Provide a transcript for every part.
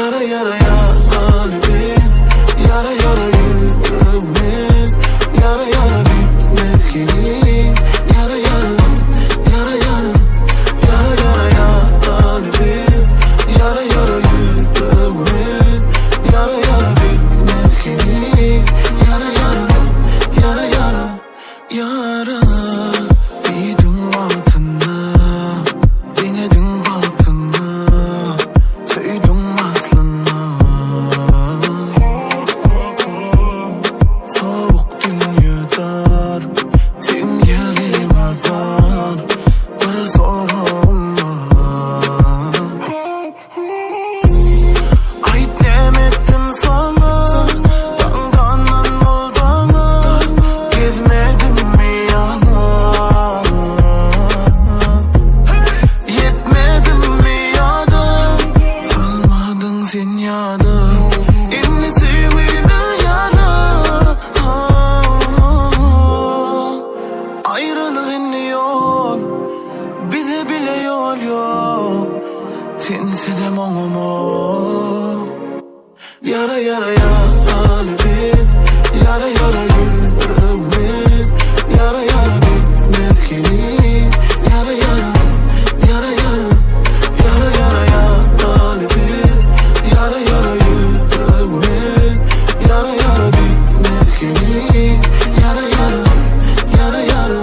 Yara yara yaralı biz, yara yara yüreğimiz, yara yara bitmez ki. Yara yara, yara yara, yara yara yaralı biz, yara yara yüreğimiz, yara yara bitmez ki. Yara yara, yara yara, yara. Bildim altını, dinledim altını, söyledim aslını. Soğuk dünyadan sen gelim azar, bana sorma. Ait nemettim sana, dandanan oldana, gezmedim mi yana? Yetmedim mi yada, sanmadın sen yada. İnni sevgime yara, ayrılık inni yol, bize bile yol yok. Sensiz emamım ol. Yara yara yaralı biz, yara yara yüreğimiz, yara yara bitmez ki. Yara yara, yara yara, yara yara yaralı biz, yara yara yüreğimiz, yara yara bitmez ki. Yara yara, yara yara,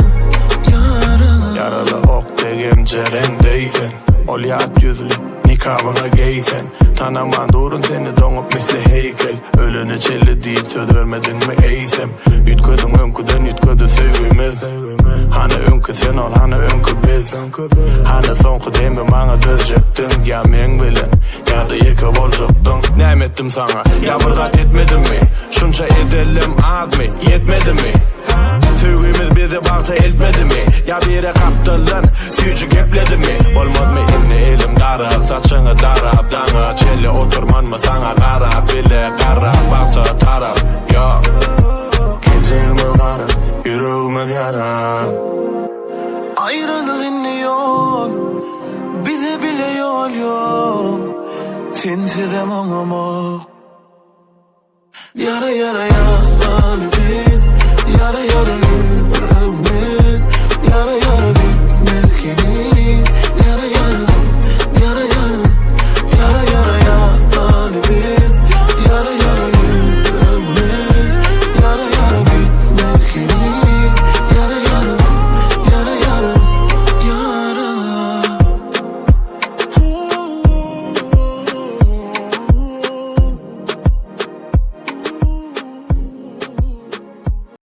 yara. Yaralı ok degen cerendeysen, ol yat yüzlü nikabına giysen. Tanaman durun seni donup misli heykel. Ölene çelli deyip söz vermedin mi eysem? Yutkodun önküden yutkodu sevgimiz. Hani önkü sen ol, hani önkü biz. Hani sonku demi bana dözecektin. Ya men bilen, ya da yeke olacaktın. Nem ettim sana, ya fırgat etmedin mi? Şunca edelim az mı, yetmedi mi? Sevgimiz bizi balta etmedi mi? Ya bire kaptırlan, süyücü gepledi mi? Olmaz mı inni elim darab, saçını darab, dana çelli oturman mı sana qarab, bile qarab, balta tarab. Yok, gecemi qarab, yüreğimi yara. Ayrılık inni yol, bize bile yol yok. Sensiz emamım ol. Yara yara yaralı